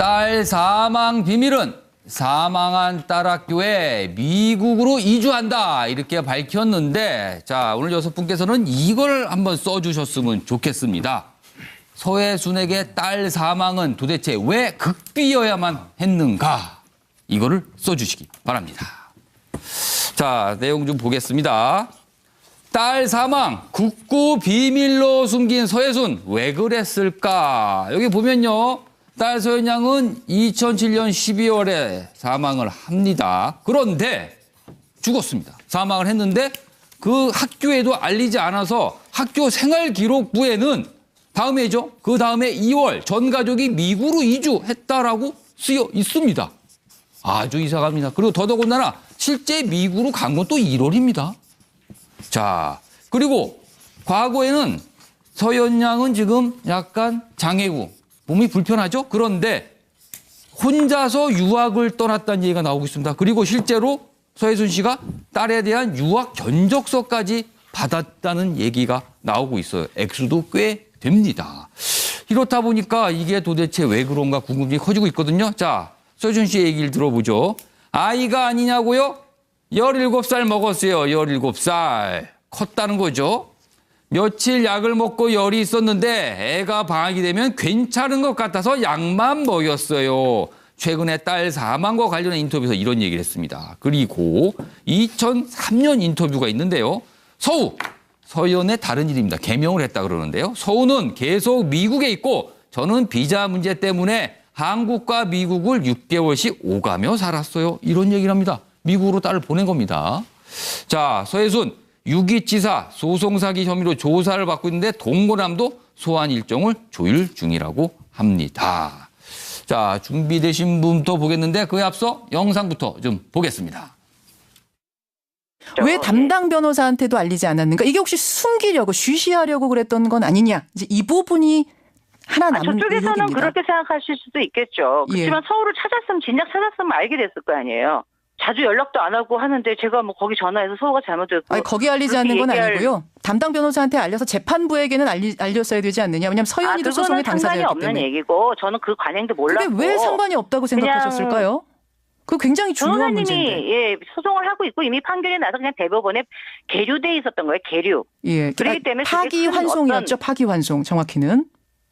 딸 사망 비밀은 사망한 딸 학교에 미국으로 이주한다 이렇게 밝혔는데 자 오늘 6분께서는 이걸 한번 써주셨으면 좋겠습니다. 서혜순에게 딸 사망은 도대체 왜 극비여야만 했는가 이거를 써주시기 바랍니다. 자 내용 좀 보겠습니다. 딸 사망 국고 비밀로 숨긴 서혜순 왜 그랬을까? 여기 보면요. 딸 서연 양은 2007년 12월에 사망을 합니다. 그런데 죽었습니다. 사망을 했는데 그 학교에도 알리지 않아서 학교 생활기록부에는 다음 해죠. 그 다음에 2월 전 가족이 미국으로 이주했다라고 쓰여 있습니다. 아주 이상합니다. 그리고 더더군다나 실제 미국으로 간 건 또 1월입니다. 자, 그리고 과거에는 서연 양은 지금 약간 장애우, 몸이 불편하죠? 그런데 혼자서 유학을 떠났다는 얘기가 나오고 있습니다. 그리고 실제로 서혜순 씨가 딸에 대한 유학 견적서까지 받았다는 얘기가 나오고 있어요. 액수도 꽤 됩니다. 이렇다 보니까 이게 도대체 왜 그런가 궁금증이 커지고 있거든요. 자, 서혜순 씨의 얘기를 들어보죠. 아이가 아니냐고요? 17살 먹었어요. 17살. 컸다는 거죠. 며칠 약을 먹고 열이 있었는데 애가 방학이 되면 괜찮은 것 같아서 약만 먹였어요. 최근에 딸 사망과 관련한 인터뷰에서 이런 얘기를 했습니다. 그리고 2003년 인터뷰가 있는데요. 서연의 다른 일입니다. 개명을 했다 그러는데요. 서우는 계속 미국에 있고 저는 비자 문제 때문에 한국과 미국을 6개월씩 오가며 살았어요. 이런 얘기를 합니다. 미국으로 딸을 보낸 겁니다. 자, 서혜순. 유기치사 소송 사기 혐의로 조사를 받고 있는데 동거남도 소환 일정을 조율 중이라고 합니다. 자, 준비되신 분부터 보겠는데 그에 앞서 영상부터 좀 보겠습니다. 왜 담당 변호사한테도 알리지 않았는가? 이게 혹시 숨기려고 쉬쉬하려고 그랬던 건 아니냐? 이제 이 부분이 하나 남은 저쪽에서는 의혹입니다. 그렇게 생각하실 수도 있겠죠. 그렇지만 서울을 찾았으면 진작 찾았으면 알게 됐을 거 아니에요. 자주 연락도 안 하고 하는데 제가 뭐 거기 전화해서 서우가 잘못됐고. 아니, 거기 알리지 않는 건 아니고요. 담당 변호사한테 알려서 재판부에게는 알렸어야 되지 않느냐. 왜냐하면 서연이도 소송의 당사자였기 상관이 때문에. 없는 얘기고 저는 그 관행도 몰랐고. 그게 왜 상관이 없다고 생각하셨을까요? 그거 굉장히 중요한 변호사님이 문제인데. 예, 소송을 하고 있고 이미 판결이 나서 그냥 대법원에 계류돼 있었던 거예요. 계류. 예, 그렇기 때문에 파기환송이었죠. 파기환송 정확히는.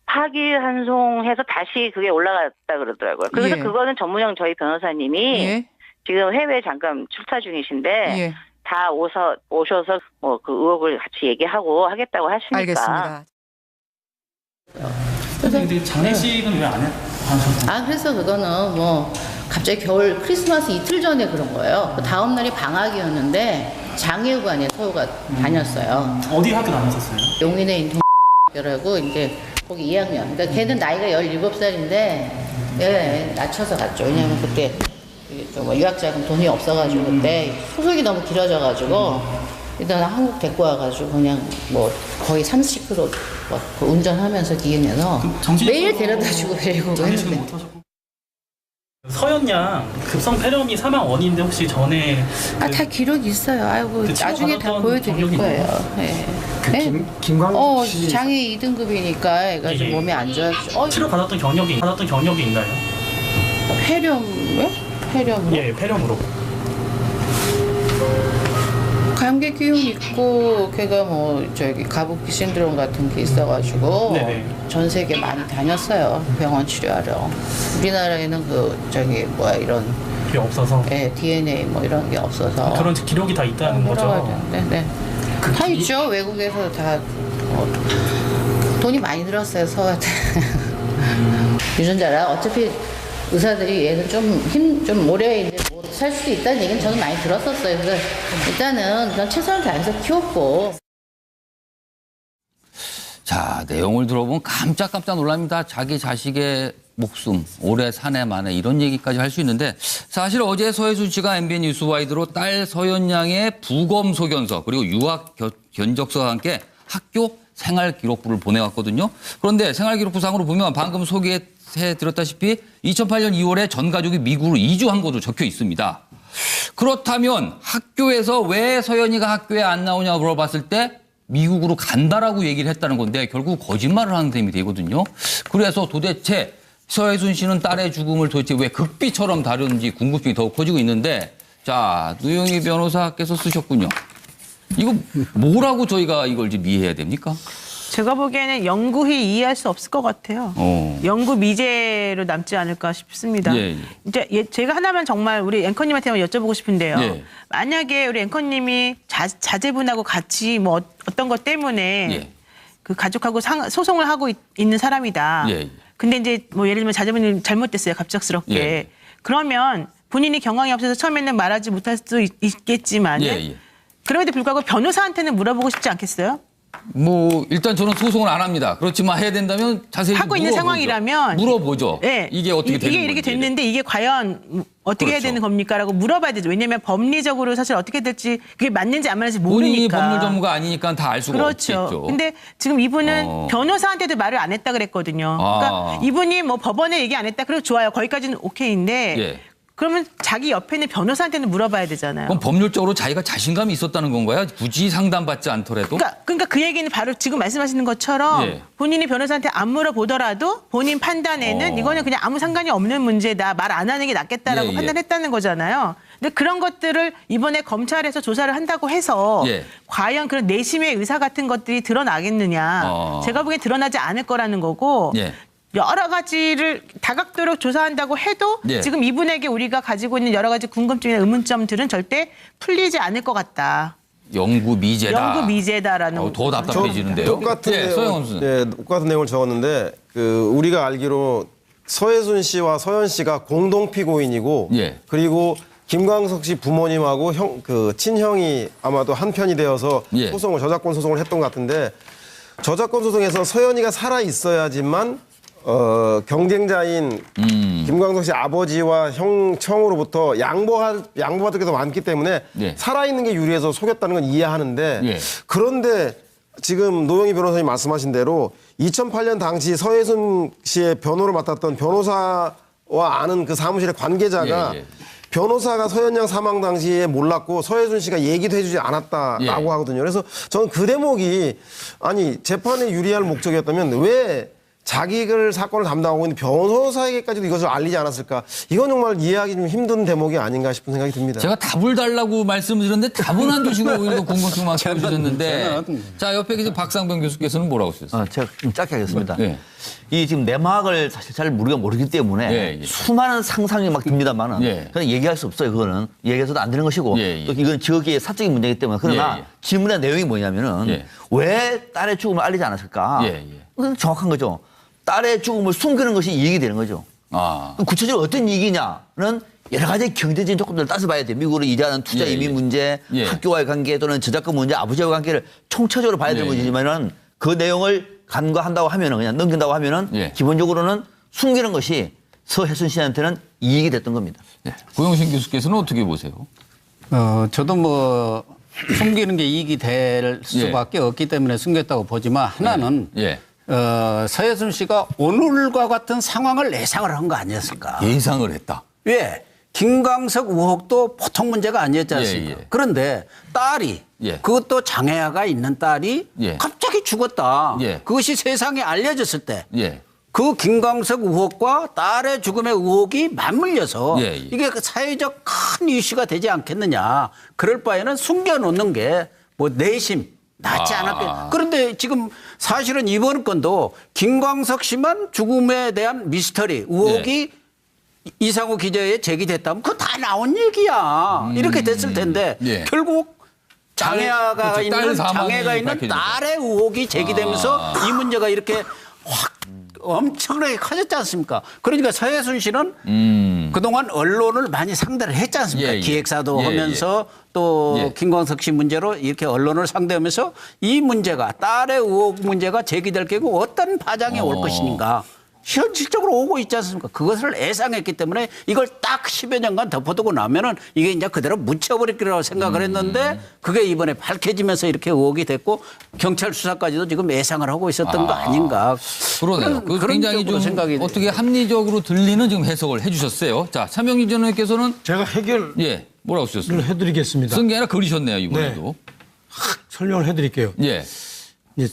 파기환송해서 다시 그게 올라갔다 그러더라고요. 그래서 예. 그거는 전문영 저희 변호사님이 예. 지금 해외 잠깐 출사 중이신데 예. 다 오셔서 뭐 그 의혹을 같이 얘기하고 하겠다고 하시니까. 알겠습니다. 근데 장례식은 왜 안 하셨어요? 아, 그래서 그거는 뭐 갑자기 겨울 크리스마스 이틀 전에 그런 거예요. 그 다음 날이 방학이었는데 장애우관에 서우가 다녔어요. 어디 학교 다녔었어요? 용인의 인터라고 이제 거기 2학년. 그러니까 걔는 나이가 17살인데 예, 낮춰서 갔죠. 왜냐면 그때 뭐 유학자금 돈이 없어가지고 그때 소속이 너무 길어져가지고 일단 한국 데리고 와가지고 그냥 뭐 거의 30km 뭐 운전하면서 기흥에서 매일 데려다주고 데리고 장례식은 했는데. 못 하셨고. 서연 양 급성 폐렴이 사망 원인인데 혹시 전에 다 기록이 있어요. 아이고 그 나중에 다 치료받았던 보여드릴 경력이 거예요. 있나요? 네. 김광국 씨 장애 2등급이니까 애가 좀 예. 몸이 안 좋아서 치료 받았던 경력이 있나요? 폐렴 폐렴으로 예, 폐렴으로. 감기 기운 있고 걔가 뭐 저기 가부키 신드롬 같은 게 있어가지고 네네. 전 세계 많이 다녔어요. 병원 치료하러. 우리나라에는 이런 그게 없어서 DNA 뭐 이런 게 없어서 그런 기록이 다 있다는 들어가야 거죠. 되는데, 네. 다 있죠. 외국에서 다 돈이 많이 들었어요. 서한테. 유전자라 어차피 의사들이 얘는 좀 오래 이제 뭐 살 수도 있다는 얘기는 저는 많이 들었었어요. 그래서 일단은 그냥 최선을 다해서 키웠고. 자, 내용을 들어보면 깜짝깜짝 놀랍니다. 자기 자식의 목숨, 오래 사내 만에 이런 얘기까지 할 수 있는데 사실 어제 서혜순 씨가 MBN 뉴스와이드로 딸 서연 양의 부검 소견서 그리고 유학 견적서와 함께 학교 생활기록부를 보내왔거든요. 그런데 생활기록부상으로 보면 방금 소개해드렸다시피 2008년 2월에 전 가족이 미국으로 이주한 것으로 적혀 있습니다. 그렇다면 학교에서 왜 서연이가 학교에 안 나오냐고 물어봤을 때 미국으로 간다라고 얘기를 했다는 건데 결국 거짓말을 하는 셈이 되거든요. 그래서 도대체 서혜순 씨는 딸의 죽음을 도대체 왜 극비처럼 다루는지 궁금증이 더욱 커지고 있는데 자, 노영희 변호사께서 쓰셨군요. 이거 뭐라고 저희가 이걸 지금 이해해야 됩니까? 제가 보기에는 영구히 이해할 수 없을 것 같아요. 영구 미제로 남지 않을까 싶습니다. 예, 예. 이제 제가 하나만 정말 우리 앵커님한테 여쭤보고 싶은데요. 예. 만약에 우리 앵커님이 자제분하고 같이 뭐 어떤 것 때문에 예. 그 가족하고 소송을 하고 있는 사람이다. 예, 예. 근데 이제 뭐 예를 들면 자제분이 잘못됐어요. 갑작스럽게. 예. 그러면 본인이 경황이 없어서 처음에는 말하지 못할 수도 있겠지만 예, 예. 그럼에도 불구하고 변호사한테는 물어보고 싶지 않겠어요? 뭐 일단 저는 소송을 안 합니다. 그렇지만 해야 된다면 자세히 하고 있는 물어보죠. 상황이라면 물어보죠. 네. 이게 어떻게 되는 이게 이렇게 건지. 됐는데 이게 과연 어떻게 해야 그렇죠. 되는 겁니까라고 물어봐야 되죠. 왜냐하면 법리적으로 사실 어떻게 될지 그게 맞는지 안 맞는지 본인이 모르니까. 법률 전문가 아니니까 다 알 수가 그렇죠. 없겠죠. 근데 지금 이분은 변호사한테도 말을 안 했다 그랬거든요. 그러니까 이분이 뭐 법원에 얘기 안 했다. 그래도 좋아요. 거기까지는 오케이인데 예. 그러면 자기 옆에 있는 변호사한테는 물어봐야 되잖아요. 그럼 법률적으로 자기가 자신감이 있었다는 건가요? 굳이 상담받지 않더라도? 그러니까 그 얘기는 바로 지금 말씀하시는 것처럼 예. 본인이 변호사한테 안 물어보더라도 본인 판단에는 이거는 그냥 아무 상관이 없는 문제다. 말 안 하는 게 낫겠다라고 예, 예. 판단했다는 거잖아요. 근데 그런 것들을 이번에 검찰에서 조사를 한다고 해서 예. 과연 그런 내심의 의사 같은 것들이 드러나겠느냐. 제가 보기엔 드러나지 않을 거라는 거고 예. 여러 가지를 다각도로 조사한다고 해도 예. 지금 이분에게 우리가 가지고 있는 여러 가지 궁금증이나 의문점들은 절대 풀리지 않을 것 같다. 영구 미제다. 영구 미제다라는 더 답답해지는데요. 똑같은 예, 서영원 씨. 똑같은 내용을 적었는데 우리가 알기로 서혜순 씨와 서현 씨가 공동 피고인이고 예. 그리고 김광석 씨 부모님하고 친형이 아마도 한 편이 되어서 예. 저작권 소송을 했던 것 같은데 저작권 소송에서 서현이가 살아 있어야지만 경쟁자인 김광석 씨 아버지와 형으로부터 양보받을 게 더 많기 때문에 예. 살아있는 게 유리해서 속였다는 건 이해하는데 예. 그런데 지금 노영희 변호사님 말씀하신 대로 2008년 당시 서혜순 씨의 변호를 맡았던 변호사와 아는 그 사무실의 관계자가 예, 예. 변호사가 서현 양 사망 당시에 몰랐고 서혜순 씨가 얘기도 해주지 않았다라고 예. 하거든요. 그래서 저는 그 대목이 아니 재판에 유리할 목적이었다면 왜 자기를 사건을 담당하고 있는 변호사에게까지도 이것을 알리지 않았을까? 이건 정말 이해하기 좀 힘든 대목이 아닌가 싶은 생각이 듭니다. 제가 답을 달라고 말씀을 드렸는데 답은 안 주시고 이거 궁금증만 키워주셨는데 자 옆에 계신 박상병 교수께서는 뭐라고 쓰셨어요? 제가 좀 짧게 하겠습니다. 네. 이 지금 내막을 사실 잘 모르기 때문에 예, 예. 수많은 상상이 막 듭니다만은 예. 그냥 얘기할 수 없어요. 그거는 얘기해서도 안 되는 것이고 예, 예. 또 이건 지역의 사적인 문제이기 때문에 그러나 예, 예. 질문의 내용이 뭐냐면은 예. 왜 딸의 죽음을 알리지 않았을까? 예, 예. 그건 정확한 거죠. 딸의 죽음을 숨기는 것이 이익이 되는 거죠. 아. 그럼 구체적으로 어떤 이익이냐는 여러 가지 경제적인 조건들을 따져봐야 돼요. 미국으로 이자는 투자 예, 이민 예. 문제, 예. 학교와의 관계 또는 저작권 문제, 아버지와의 관계를 총체적으로 봐야 되는 예, 예. 문제지만은 그 내용을 간과한다고 하면은 그냥 넘긴다고 하면은 예. 기본적으로는 숨기는 것이 서혜순 씨한테는 이익이 됐던 겁니다. 네. 고영신 교수께서는 어떻게 보세요? 저도 뭐 숨기는 게 이익이 될 수밖에 없기 때문에 숨겼다고 보지만 하나는 예. 서혜순 씨가 오늘과 같은 상황을 예상을 한 거 아니었을까? 예상을 했다. 왜? 김광석 의혹도 보통 문제가 아니었지 않습니까? 예, 예. 그런데 딸이 예. 그것도 장애아가 있는 딸이 예. 갑자기 죽었다. 예. 그것이 세상에 알려졌을 때 예. 그 김광석 의혹과 딸의 죽음의 의혹이 맞물려서 예, 예. 이게 그 사회적 큰 이슈가 되지 않겠느냐. 그럴 바에는 숨겨놓는 게 뭐 내심 낫지 않았겠냐. 그런데 지금 사실은 이번 건도 김광석 씨만 죽음에 대한 미스터리 의혹이 이상우 기자에 제기됐다면 그거 다 나온 얘기야. 이렇게 됐을 텐데 예. 결국 장애아가 그렇죠. 딸 있는 사망이 장애가 있는 밝혀지죠. 딸의 의혹이 제기되면서 이 문제가 이렇게 확 엄청나게 커졌지 않습니까? 그러니까 서혜순 씨는 그동안 언론을 많이 상대를 했지 않습니까? 예, 예. 기획사도 예, 하면서 또 예. 김광석 씨 문제로 이렇게 언론을 상대하면서 이 문제가 딸의 의혹 문제가 제기될 경우 어떤 파장이 올 것인가. 현실적으로 오고 있지 않습니까? 그것을 예상했기 때문에 이걸 딱 10여 년간 덮어두고 나면은 이게 이제 그대로 묻혀버릴 거라고 생각을 했는데 그게 이번에 밝혀지면서 이렇게 의혹이 됐고 경찰 수사까지도 지금 예상을 하고 있었던 거 아닌가. 그러네요. 그 그런 굉장히 쪽으로 좀 생각이 어떻게 합리적으로 들리는 지금 해석을 해주셨어요. 자, 차명희 전원께서는 제가 해결을 예, 뭐라고 쓰셨어요? 해드리겠습니다. 쓴 게 아니라 그리셨네요, 이번에도. 설명을 해드릴게요. 예,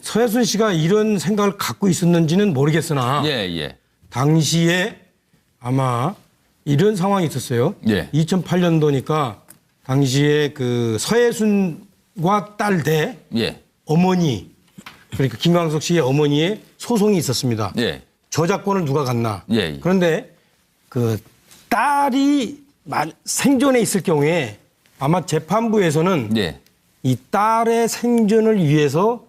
서혜순 씨가 이런 생각을 갖고 있었는지는 모르겠으나 예, 예. 당시에 아마 이런 상황이 있었어요. 예. 2008년도니까 당시에 그 서해순과 딸 대 예. 어머니, 그러니까 김광석 씨의 어머니의 소송이 있었습니다. 예. 저작권을 누가 갖나. 예, 예. 그런데 그 딸이 생존해 있을 경우에 아마 재판부에서는 예. 이 딸의 생존을 위해서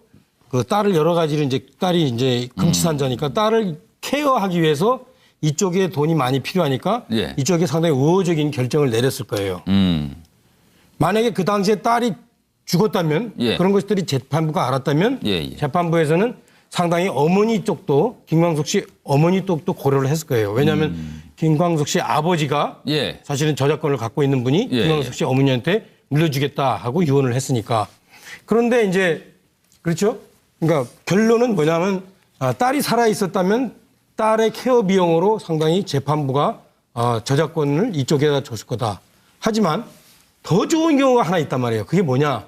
그 딸을 여러 가지로 이제 딸이 이제 금치산자니까 딸을 케어하기 위해서 이쪽에 돈이 많이 필요하니까 예. 이쪽에 상당히 우호적인 결정을 내렸을 거예요. 만약에 그 당시에 딸이 죽었다면 예. 그런 것들이 재판부가 알았다면 예, 예. 재판부에서는 상당히 어머니 쪽도 김광석 씨 어머니 쪽도 고려를 했을 거예요. 왜냐하면 김광석 씨 아버지가 예. 사실은 저작권을 갖고 있는 분이 예, 김광석 씨 어머니한테 물려주겠다 하고 유언을 했으니까. 그런데 이제 그렇죠. 그러니까 결론은 뭐냐면 딸이 살아 있었다면 딸의 케어 비용으로 상당히 재판부가 저작권을 이쪽에다 줬을 거다. 하지만 더 좋은 경우가 하나 있단 말이에요. 그게 뭐냐?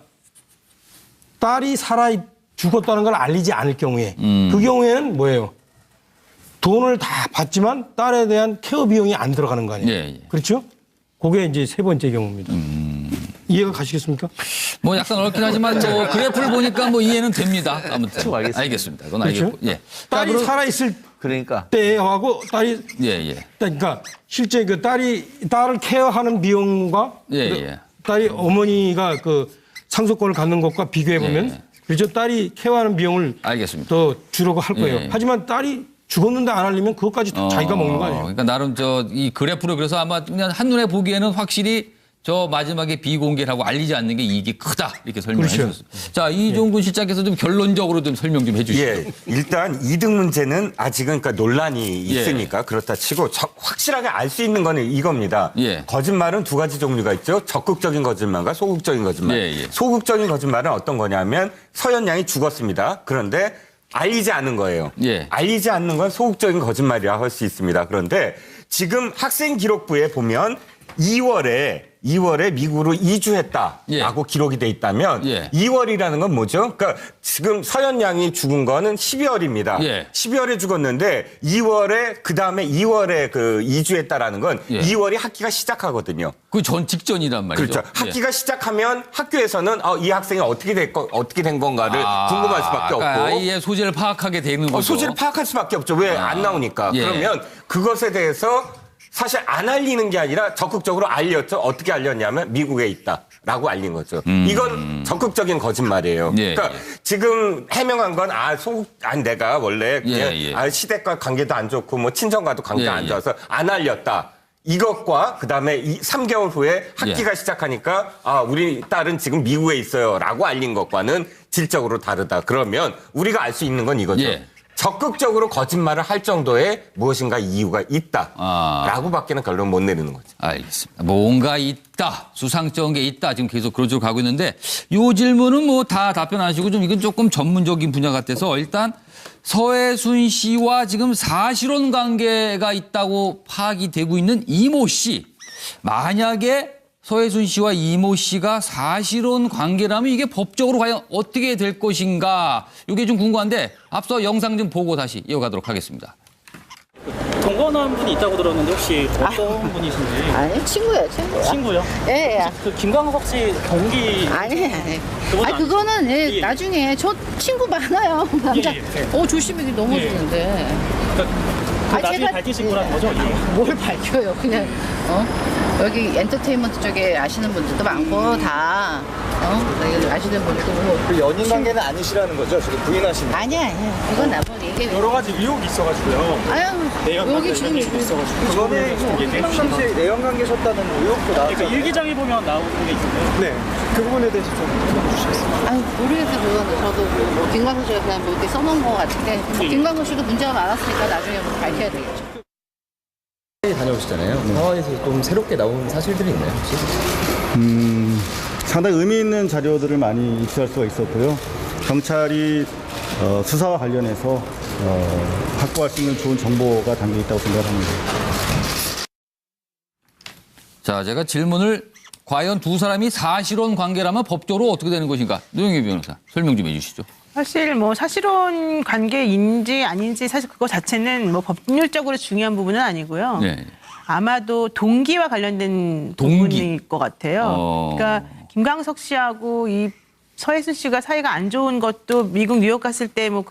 딸이 죽었다는 걸 알리지 않을 경우에 그 경우에는 뭐예요? 돈을 다 받지만 딸에 대한 케어 비용이 안 들어가는 거 아니에요? 예, 예. 그렇죠? 그게 이제 세 번째 경우입니다. 이해가 가시겠습니까? 뭐 약간 어렵긴 하지만 뭐 그래프를 보니까 뭐 이해는 됩니다. 아무튼 알겠습니다. 그건 그렇죠? 알겠고. 예. 딸이 살아있을 그러니까 때하고 딸이 예, 예. 그러니까 실제 그 딸을 케어하는 비용과 예, 예. 딸이 어머니가 그 상속권을 갖는 것과 비교해 보면 예. 그렇죠. 딸이 케어하는 비용을 알겠습니다. 더 주려고 할 거예요. 예. 하지만 딸이 죽었는데 안 알리면 그것까지 다 자기가 먹는 거 아니에요? 그러니까 나름 이 그래프로 그래서 아마 그냥 한눈에 보기에는 확실히 저 마지막에 비공개라고 알리지 않는 게 이익이 크다 이렇게 설명해 그렇죠. 주셨습니다. 자, 이종근 실장께서 좀 결론적으로 좀 설명 좀 해주시죠. 예, 일단 이득 문제는 아직은 그러니까 논란이 있으니까 예. 그렇다 치고 확실하게 알 수 있는 거는 이겁니다. 예. 거짓말은 두 가지 종류가 있죠. 적극적인 거짓말과 소극적인 거짓말. 예, 예. 소극적인 거짓말은 어떤 거냐면 서현 양이 죽었습니다. 그런데 알리지 않은 거예요. 예. 알리지 않는 건 소극적인 거짓말이라 할 수 있습니다. 그런데 지금 학생 기록부에 보면 2월에 미국으로 이주했다라고 예. 기록이 돼 있다면 예. 2월이라는 건 뭐죠? 그러니까 지금 서현 양이 죽은 거는 12월입니다. 예. 12월에 죽었는데 2월에 그다음에 2월에 그 이주했다라는 건 예. 2월이 학기가 시작하거든요. 그 전 직전이란 말이죠. 그렇죠. 학기가 시작하면 학교에서는 이 학생이 어떻게 된 건가를 궁금할 수밖에 없고 아이의 소재를 파악하게 되는 거죠. 소재를 파악할 수밖에 없죠. 왜 안 나오니까. 예. 그러면 그것에 대해서 사실 안 알리는 게 아니라 적극적으로 알렸죠. 어떻게 알렸냐면 미국에 있다라고 알린 거죠. 이건 적극적인 거짓말이에요. 예, 그러니까 지금 해명한 건 내가 원래 그냥 예. 시댁과 관계도 안 좋고 뭐 친정과도 관계가 예, 안 예. 좋아서 안 알렸다. 이것과 그다음에 3개월 후에 학기가 시작하니까 우리 딸은 지금 미국에 있어요라고 알린 것과는 질적으로 다르다. 그러면 우리가 알 수 있는 건 이거죠. 예. 적극적으로 거짓말을 할 정도의 무엇인가 이유가 있다라고밖에는 결론 못 내리는 거죠. 알겠습니다. 뭔가 있다. 수상쩍은 게 있다. 지금 계속 그런 쪽으로 가고 있는데 이 질문은 뭐 다 답변하시고 좀 이건 조금 전문적인 분야 같아서 일단 서해순 씨와 지금 사실혼 관계가 있다고 파악이 되고 있는 이모 씨. 만약에 서해순 씨와 이모 씨가 사실혼 관계라면 이게 법적으로 과연 어떻게 될 것인가. 이게 좀 궁금한데 앞서 영상 좀 보고 다시 이어가도록 하겠습니다. 동거한 분이 있다고 들었는데 혹시 어떤 분이신지? 아니 친구예요, 친구요. 친구요? 예, 예. 그 김광석 씨 동기. 아니. 그건 그거는 예. 나중에 저 친구 많아요. 남자. 예, 예. 조심히 넘어지는데. 그러니까 나중에 밝히신 거라는 거죠? 예. 뭘 밝혀요? 그냥 여기 엔터테인먼트 쪽에 아시는 분들도 많고 다 여기 아시는 분들도 그 연인 관계는 아니시라는 거죠? 지금 부인하시는. 아니야. 이건 나쁜 얘기. 여러 가지 의혹이 있어가지고요. 아유, 여기 지금 그거는 평상시에 내연 관계셨다는 의혹도 나왔죠. 그러니까 일기장에 보면 나오는 게 있는데. 네, 그 부분에 대해서 좀 들어주시겠어요? 아유, 모르겠어요. 그거는 저도 뭐 김광석 씨가 그냥 뭐 이렇게 써놓은 것 같은데 김광석 씨도 문제가 많았으니까 나중에 뭐 밝혀야 되겠죠. 다녀오시잖아요. 상황에서 좀 새롭게 나온 사실들이 있나요, 혹시? 상당히 의미 있는 자료들을 많이 입수할 수가 있었고요. 경찰이 수사와 관련해서 확보할 수 있는 좋은 정보가 담겨 있다고 생각합니다. 자, 제가 질문을 과연 두 사람이 사실혼 관계라면 법적으로 어떻게 되는 것인가? 노영희 변호사 설명 좀 해주시죠. 사실 뭐 사실혼 관계인지 아닌지 사실 그거 자체는 뭐 법률적으로 중요한 부분은 아니고요. 네. 아마도 동기와 관련된 부분일 것 같아요. 그러니까 김광석 씨하고 이 서혜순 씨가 사이가 안 좋은 것도 미국 뉴욕 갔을 때 뭐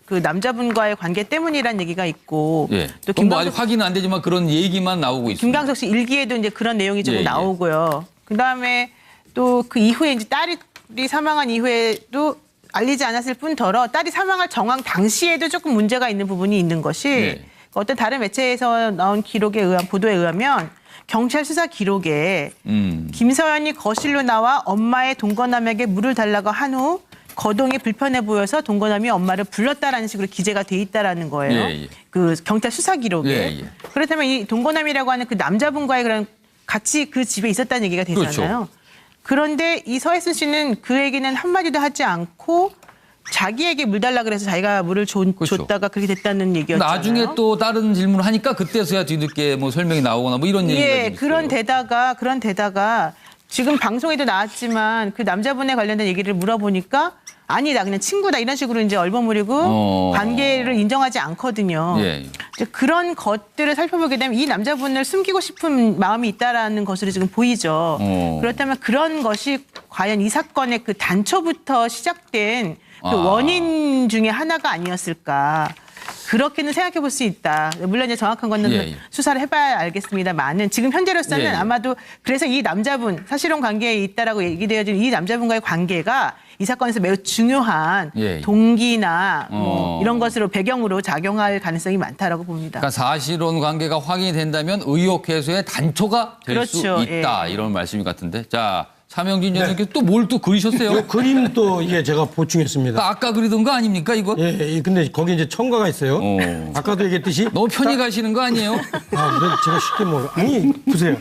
그 남자분과의 관계 때문이라는 얘기가 있고 예. 또 뭐 아직 확인은 안 되지만 그런 얘기만 나오고 있습니다. 김광석 씨 일기에도 이제 그런 내용이 좀 예, 예. 나오고요. 그다음에 또 그 이후에 이제 딸이 사망한 이후에도 알리지 않았을 뿐더러 딸이 사망할 정황 당시에도 조금 문제가 있는 부분이 있는 것이 예. 어떤 다른 매체에서 나온 기록에 의한 보도에 의하면 경찰 수사 기록에 김서연이 거실로 나와 엄마의 동거남에게 물을 달라고 한 후 거동이 불편해 보여서 동거남이 엄마를 불렀다라는 식으로 기재가 돼 있다라는 거예요. 예, 예. 그 경찰 수사 기록에. 예, 예. 그렇다면 이 동거남이라고 하는 그 남자분과의 그런 같이 그 집에 있었다는 얘기가 되잖아요. 그렇죠. 그런데 이 서혜순 씨는 그 얘기는 한마디도 하지 않고 자기에게 물 달라 그래서 자기가 물을 줬다가 그렇게 됐다는 얘기였잖아요. 나중에 또 다른 질문을 하니까 그때서야 뒤늦게 뭐 설명이 나오거나 뭐 이런 얘기가 예, 좀 그런 데다가 지금 방송에도 나왔지만 그 남자분에 관련된 얘기를 물어보니까 아니다 그냥 친구다 이런 식으로 이제 얼버무리고 관계를 인정하지 않거든요. 예. 이제 그런 것들을 살펴보게 되면 이 남자분을 숨기고 싶은 마음이 있다라는 것으로 지금 보이죠. 그렇다면 그런 것이 과연 이 사건의 그 단초부터 시작된 그 원인 중에 하나가 아니었을까. 그렇게는 생각해 볼 수 있다. 물론 이제 정확한 거는 수사를 해봐야 알겠습니다만은 지금 현재로서는 아마도 그래서 이 남자분 사실혼 관계에 있다라고 얘기되어진 이 남자분과의 관계가 이 사건에서 매우 중요한 동기나 뭐 이런 것으로 배경으로 작용할 가능성이 많다라고 봅니다. 그러니까 사실혼 관계가 확인이 된다면 의혹 해소의 단초가 될 수 있다 이런 말씀이 같은데 자. 차명진 전님께서 또 뭘 또 그리셨어요? 그림 또 이게 제가 보충했습니다. 아까 그리던 거 아닙니까 이거? 예, 근데 거기 이제 첨가가 있어요. 아까도 얘기했듯이 너무 편히 가시는 거 아니에요? 제가 쉽게 아니 보세요.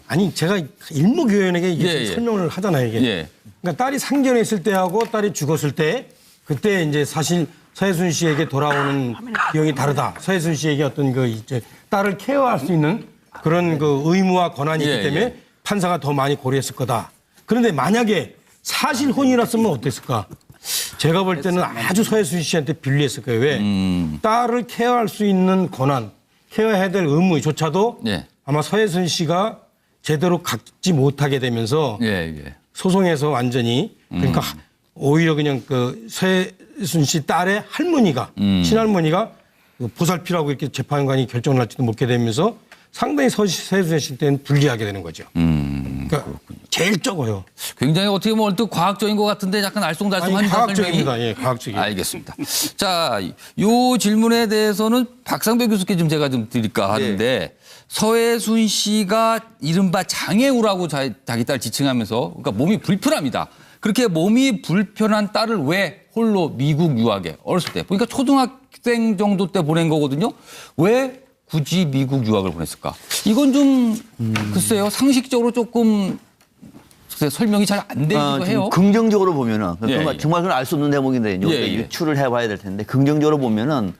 아니 제가 일목요연하게 이게 설명을 하잖아요 이게. 그러니까 딸이 상견했을 때하고 딸이 죽었을 때 그때 이제 사실 서혜순 씨에게 돌아오는 비용이 다르다. 서혜순 씨에게 어떤 그 이제 딸을 케어할 수 있는 그런 그 의무와 권한이 있기 때문에. 판사가 더 많이 고려했을 거다. 그런데 만약에 사실 혼이었으면 어땠을까? 제가 볼 때는 아주 서혜순 씨한테 불리했을 거예요. 왜? 딸을 케어할 수 있는 권한, 케어해야 될 의무조차도 아마 서혜순 씨가 제대로 갖지 못하게 되면서 소송에서 완전히 그러니까 오히려 그냥 그 서혜순 씨 딸의 할머니가 친할머니가 보살피라고 이렇게 재판관이 결정을 할지도 못게 되면서 상당히 서혜순 씨 때는 불리하게 되는 거죠. 그러니까 제일 적어요. 굉장히 어떻게 보면 얼핏 과학적인 것 같은데 약간 알쏭달쏭한 과학적입니다. 예, 과학적이에요. 알겠습니다. 자, 요 질문에 대해서는 박상배 교수께 좀 제가 좀 드릴까 하는데 서혜순 씨가 이른바 장애우라고 자기 딸 지칭하면서 그러니까 몸이 불편합니다. 그렇게 몸이 불편한 딸을 왜 홀로 미국 유학에 어렸을 때 보니까 초등학생 정도 때 보낸 거거든요. 왜 굳이 미국 유학을 보냈을까? 이건 좀 글쎄요 상식적으로 조금 설명이 잘 안 되기도 해요. 긍정적으로 보면은 정말 그건 알 수 없는 대목인데 유추를 해봐야 될 텐데 긍정적으로 보면은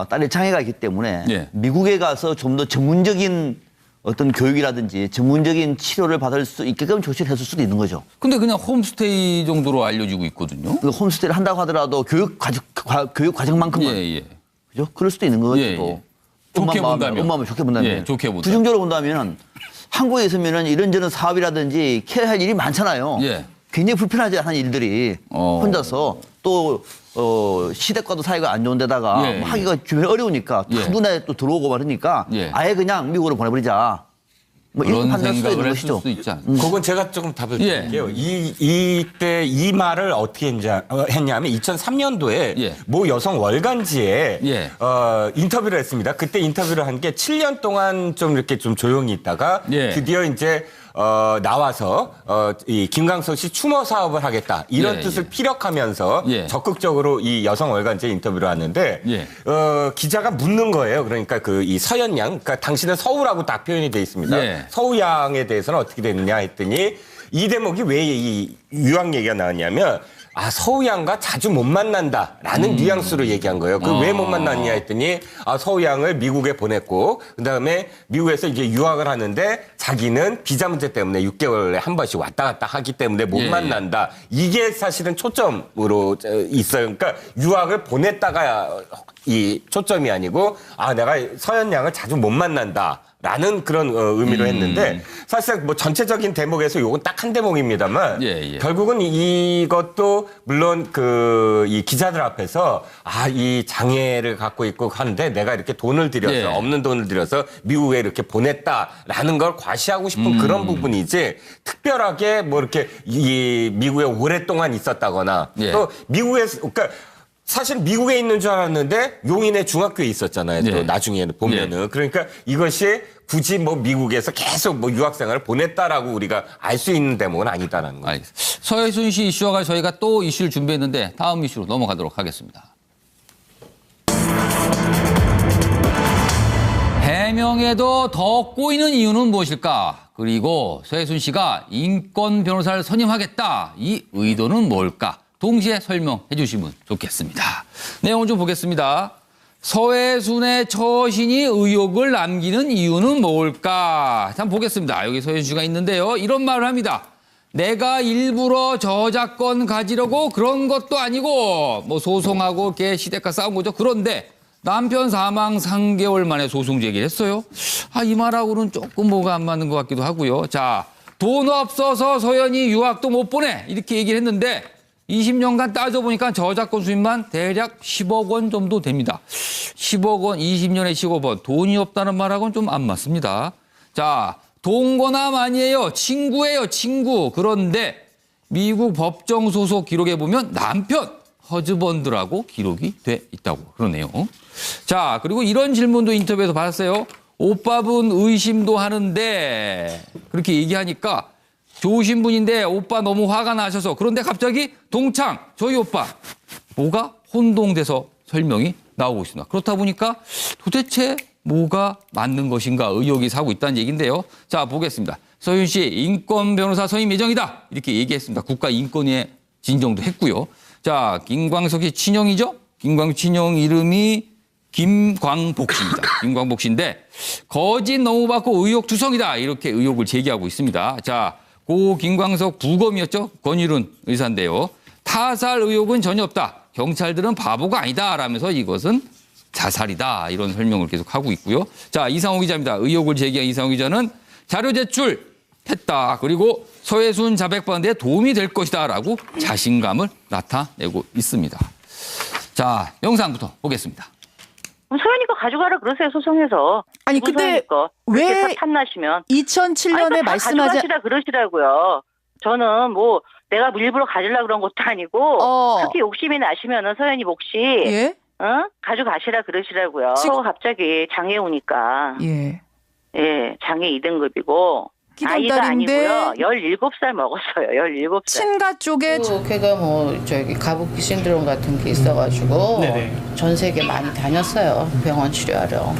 딸의 장애가 있기 때문에 미국에 가서 좀 더 전문적인 어떤 교육이라든지 전문적인 치료를 받을 수 있게끔 조치를 했을 수도 있는 거죠. 근데 그냥 홈스테이 정도로 알려지고 있거든요. 홈스테이를 한다고 하더라도 교육 과정만큼은 그죠? 그럴 수도 있는 거죠. 좋게 본다면. 엄마만 좋게 본다면. 부정적으로 본다면 한국에 있으면 이런저런 사업이라든지 케어할 일이 많잖아요. 굉장히 불편하지 않은 일들이 혼자서 또 시댁과도 사이가 안 좋은 데다가 하기가 주변에 어려우니까 눈에 또 들어오고 말하니까 아예 그냥 미국으로 보내버리자. 뭐 이런 판단할 수도 있는 것이죠. 그건 제가 조금 답을 드릴게요. 이때 이 말을 어떻게 했냐면 2003년도에 모 여성 월간지에 인터뷰를 했습니다. 그때 인터뷰를 한 게 7년 동안 좀 이렇게 좀 조용히 있다가 드디어 이제 나와서 이 김광석 씨 추모 사업을 하겠다 이런 뜻을 피력하면서 적극적으로 이 여성 월간지에 인터뷰를 하는데 기자가 묻는 거예요. 그러니까 그 이 서연 양, 그러니까 당신은 서우라고 딱 표현이 돼 있습니다. 서우 양에 대해서는 어떻게 됐느냐 했더니 이 대목이 왜 이 유학 얘기가 나왔냐면 서우양과 자주 못 만난다라는 뉘앙스로 얘기한 거예요. 그 왜 못 만났냐 했더니 서우양을 미국에 보냈고 그다음에 미국에서 이제 유학을 하는데 자기는 비자 문제 때문에 6개월에 한 번씩 왔다 갔다 하기 때문에 못 만난다. 이게 사실은 초점으로 있어요. 그러니까 유학을 보냈다가 이 초점이 아니고 내가 서현 양을 자주 못 만난다. 라는 그런 의미로 했는데 사실상 뭐 전체적인 대목에서 요건 딱 한 대목입니다만 결국은 이것도 물론 이 기자들 앞에서 이 장애를 갖고 있고 하는데 내가 이렇게 돈을 들여서 없는 돈을 들여서 미국에 이렇게 보냈다라는 걸 과시하고 싶은 그런 부분이지 특별하게 뭐 이렇게 이 미국에 오랫동안 있었다거나 또 미국에서 그러니까 사실 미국에 있는 줄 알았는데 용인의 중학교에 있었잖아요. 또 나중에는 보면은 그러니까 이것이 굳이 뭐 미국에서 계속 뭐 유학생활을 보냈다라고 우리가 알 수 있는 대목은 아니다라는 거예요. 서해순 씨 이슈와 같이 저희가 또 이슈를 준비했는데 다음 이슈로 넘어가도록 하겠습니다. 해명에도 더 꼬이는 이유는 무엇일까? 그리고 서해순 씨가 인권 변호사를 선임하겠다. 이 의도는 뭘까? 동시에 설명해 주시면 좋겠습니다. 내용을 좀 보겠습니다. 서해순의 처신이 의혹을 남기는 이유는 뭘까? 한번 보겠습니다. 여기 서해순 씨가 있는데요. 이런 말을 합니다. 내가 일부러 저작권 가지려고 그런 것도 아니고 뭐 소송하고 걔 시댁과 싸운 거죠. 그런데 남편 사망 3개월 만에 소송 제기를 했어요. 이 말하고는 조금 뭐가 안 맞는 것 같기도 하고요. 자, 돈 없어서 서현이 유학도 못 보내. 이렇게 얘기를 했는데 20년간 따져보니까 저작권 수입만 대략 10억 원 정도 됩니다. 10억 원, 20년에 10억 원. 돈이 없다는 말하고는 좀 안 맞습니다. 자, 동거남 아니에요. 친구예요, 친구. 그런데 미국 법정 소속 기록에 보면 남편, 허즈번드라고 기록이 돼 있다고 그러네요. 자, 그리고 이런 질문도 인터뷰에서 받았어요. 오빠분 의심도 하는데 그렇게 얘기하니까 좋으신 분인데 오빠 너무 화가 나셔서 그런데 갑자기 동창 저희 오빠 뭐가 혼동돼서 설명이 나오고 있습니다. 그렇다 보니까 도대체 뭐가 맞는 것인가 의혹이 사고 있다는 얘기인데요. 자, 보겠습니다. 서윤 씨 인권 변호사 선임 예정이다 이렇게 얘기했습니다. 국가인권위에 진정도 했고요. 자, 김광석 씨 친형이죠? 김광석 친형 이름이 김광복 씨입니다. 김광복 씨인데 거짓 너무 받고 의혹 투성이다 이렇게 의혹을 제기하고 있습니다. 자, 고 김광석 부검이었죠. 권일훈 의사인데요. 타살 의혹은 전혀 없다. 경찰들은 바보가 아니다 라면서 이것은 자살이다 이런 설명을 계속하고 있고요. 자, 이상호 기자입니다. 의혹을 제기한 이상호 기자는 자료 제출했다. 그리고 서해순 자백받는 데 도움이 될 것이다 라고 자신감을 나타내고 있습니다. 자, 영상부터 보겠습니다. 소연이가 가져가라 그러세요, 소송에서. 아니, 근데 왜 탐나시면 2007년에 말씀하지 가져가시라 그러시라고요. 저는 뭐 내가 일부러 가지려고 그런 것도 아니고 특히 욕심이 나시면은 서연이 몫이 가져가시라 그러시라고요. 갑자기 장애 오니까. 장애 2등급이고 아이가 아니고요. 17살 먹었어요. 17살. 친가 쪽에 걔가 뭐 가부키 신드롬 같은 게 있어가지고 전 세계 많이 다녔어요. 병원 치료하러.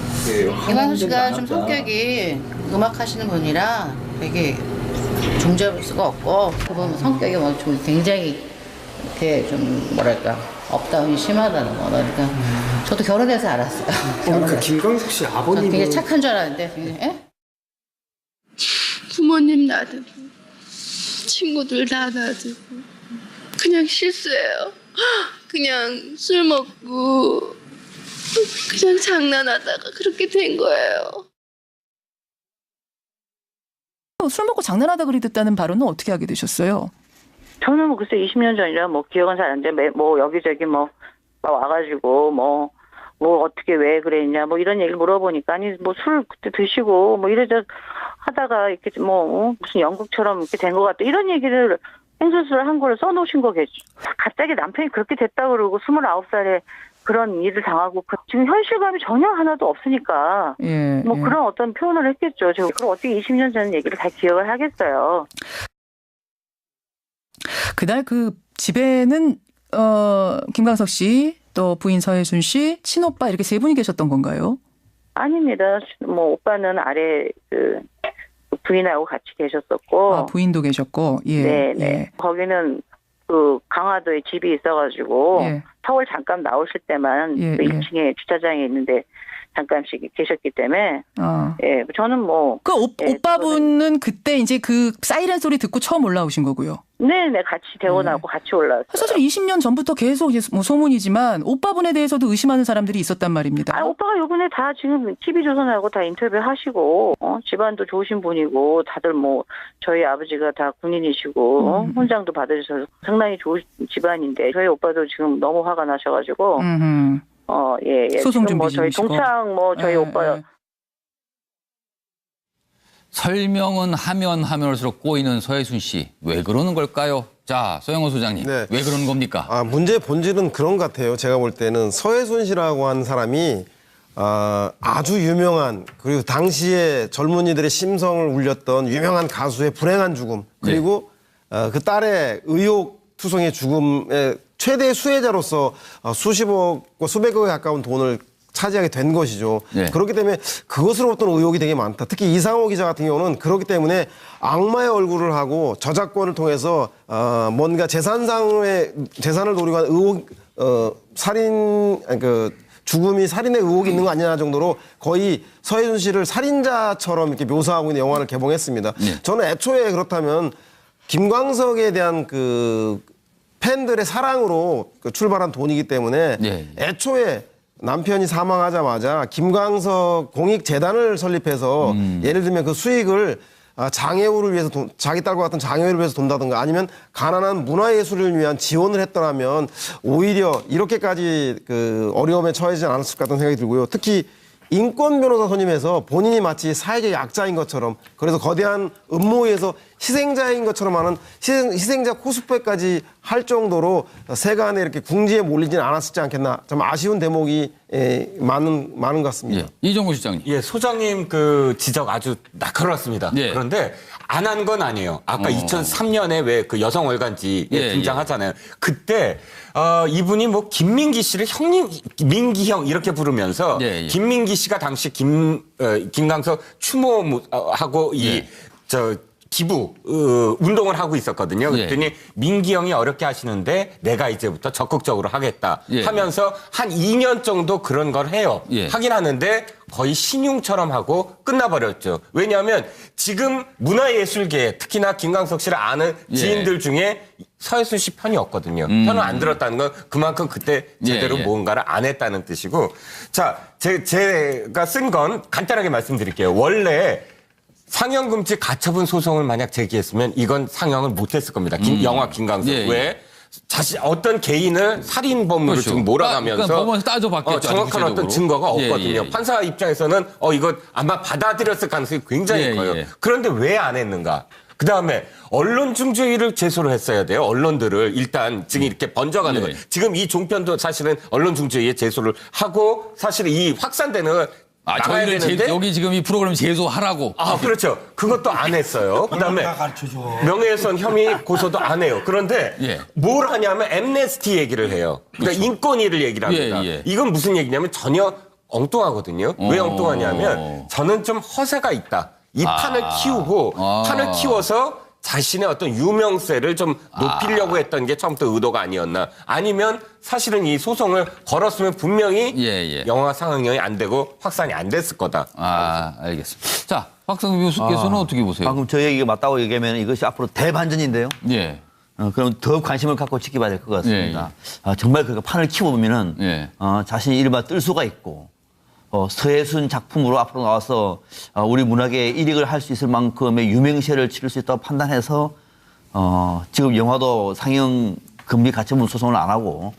김광석 씨가 좀 성격이 음악 하시는 분이라 되게 종잡을 수가 없고 그분 성격이 뭐 좀 굉장히 이렇게 좀 뭐랄까 업다운이 심하다는 거. 그러니까 저도 결혼해서 알았어요. 그러니까 김광석 씨 아버님은 되게 착한 줄 알았는데 굉장히, 부모님 놔두고 친구들 다 놔두고 그냥 실수해요. 그냥 술 먹고 그냥 장난하다가 그렇게 된 거예요. 술 먹고 장난하다 그랬다는 발언은 어떻게 하게 되셨어요? 저는 뭐 글쎄 20년 전이라 뭐 기억은 잘 안 나는데 뭐 여기저기 뭐 와가지고 뭐 어떻게 왜 그랬냐 뭐 이런 얘기를 물어보니까 아니 뭐 술 그때 드시고 뭐 이래저 하다가 이렇게 뭐 무슨 연극처럼 이렇게 된 것 같다 이런 얘기를 행설수를 한 거를 써놓으신 거겠죠. 갑자기 남편이 그렇게 됐다 그러고 29살에 그런 일을 당하고 지금 현실감이 전혀 하나도 없으니까 뭐 그런 어떤 표현을 했겠죠. 제가 그럼 어떻게 20년 전 얘기를 다 기억을 하겠어요. 그날 그 집에는 김광석 씨, 또 부인 서해순 씨, 친오빠 이렇게 세 분이 계셨던 건가요? 아닙니다. 뭐 오빠는 아래 그 부인하고 같이 계셨었고. 부인도 계셨고. 네. 거기는 그 그 강화도에 집이 있어가지고 예. 서울 잠깐 나오실 때만 예, 그 예. 1층에 주차장에 있는데 잠깐씩 계셨기 때문에 예, 저는 뭐 그 오빠분은 그때 이제 그 사이렌 소리 듣고 처음 올라오신 거고요. 네네 같이 대원하고 같이 올라왔어요. 사실 20년 전부터 계속 이제 뭐 소문이지만 오빠분에 대해서도 의심하는 사람들이 있었단 말입니다. 아, 오빠가 요번에 다 지금 TV조선하고 다 인터뷰하시고 집안도 좋으신 분이고 다들 뭐 저희 아버지가 다 군인이시고 훈장도 받으셔서 상당히 좋은 집안인데 저희 오빠도 지금 너무 화가 나셔가지고 예, 예. 소송 지금 뭐 준비 저희 중이시고. 동창 뭐 저희 예, 오빠 예. 설명은 하면 할수록 꼬이는 서해순 씨. 왜 그러는 걸까요? 자, 서영호 소장님. 네. 왜 그러는 겁니까? 문제의 본질은 그런 것 같아요. 제가 볼 때는 서해순 씨라고 하는 사람이 아주 유명한 그리고 당시에 젊은이들의 심성을 울렸던 유명한 가수의 불행한 죽음 그리고 그 딸의 의혹 투성의 죽음의 최대 수혜자로서 수십억과 수백억에 가까운 돈을 차지하게 된 것이죠. 네. 그렇기 때문에 그것으로부터는 의혹이 되게 많다. 특히 이상호 기자 같은 경우는 그렇기 때문에 악마의 얼굴을 하고 저작권을 통해서 뭔가 재산을 노리고 한 의혹, 살인, 죽음이 살인의 의혹이 있는 거 아니냐 정도로 거의 서해순 씨를 살인자처럼 이렇게 묘사하고 있는 영화를 개봉했습니다. 네. 저는 애초에 그렇다면 김광석에 대한 그 팬들의 사랑으로 출발한 돈이기 때문에 애초에 남편이 사망하자마자 김광석 공익재단을 설립해서 예를 들면 그 수익을 장애우를 위해서 자기 딸과 같은 장애우를 위해서 돈다든가 아니면 가난한 문화예술을 위한 지원을 했더라면 오히려 이렇게까지 그 어려움에 처해지지 않았을 것 같다는 생각이 들고요. 특히 인권 변호사 선임해서 본인이 마치 사회적 약자인 것처럼 그래서 거대한 음모에서 희생자인 것처럼 하는 희생자 코스프레까지 할 정도로 세간에 이렇게 궁지에 몰리지는 않았지 않겠나 좀 아쉬운 대목이 많은 것 같습니다. 이종구 실장님. 예, 소장님 그 지적 아주 날카로웠습니다. 그런데 안 한 건 아니에요. 아까 2003년에 왜 그 여성 월간지에 등장하잖아요. 그때 이분이 뭐 김민기 씨를 형님, 민기 형 이렇게 부르면서 김민기 씨가 당시 김광석 추모하고 기부 운동을 하고 있었거든요. 그랬더니 민기 형이 어렵게 하시는데 내가 이제부터 적극적으로 하겠다 하면서 한 2년 정도 그런 걸 해요. 하긴 하는데 거의 신용처럼 하고 끝나버렸죠. 왜냐하면 지금 문화예술계 특히나 김광석 씨를 아는 지인들 중에 서해순 씨 편이 없거든요. 편을 안 들었다는 건 그만큼 그때 제대로 뭔가를 안 했다는 뜻이고 자, 제가 쓴 건 간단하게 말씀드릴게요. 원래 상영금지 가처분 소송을 만약 제기했으면 이건 상영을 못했을 겁니다. 영화 김광석. 왜? 어떤 개인을 살인범으로 지금 몰아가면서 그러니까 법원에서 따져봤겠죠. 정확한 어떤 증거가 없거든요. 판사 입장에서는 이거 아마 받아들였을 가능성이 굉장히 커요. 그런데 왜 안 했는가? 그다음에 언론중재위를 제소를 했어야 돼요. 언론들을 일단 지금 이렇게 번져가는 거예요. 지금 이 종편도 사실은 언론중재위에 제소를 하고 사실 이 확산되는 저희를 여기 지금 이 프로그램 제소하라고. 그렇죠. 그것도 안 했어요. 그다음에 명예훼손 혐의 고소도 안 해요. 그런데 뭘 하냐면 엠네스티 얘기를 해요. 그러니까 인권위를 얘기를 합니다. 이건 무슨 얘기냐면 전혀 엉뚱하거든요. 왜 엉뚱하냐면 저는 좀 허세가 있다. 이 판을 키우고 판을 키워서 자신의 어떤 유명세를 좀 높이려고 했던 게 처음부터 의도가 아니었나. 아니면 사실은 이 소송을 걸었으면 분명히 영화 상영이 안 되고 확산이 안 됐을 거다. 알겠습니다. 자, 박성규 교수께서는 어떻게 보세요? 방금 저 얘기가 맞다고 얘기하면 이것이 앞으로 대반전인데요. 그럼 더 관심을 갖고 지켜봐야 될 것 같습니다. 정말 그 판을 키워보면은 자신이 이른바 뜰 수가 있고 서해순 작품으로 앞으로 나와서 우리 문학에 일익을 할 수 있을 만큼의 유명세를 치를 수 있다고 판단해서 지금 영화도 상영 금리 가처분 소송을 안 하고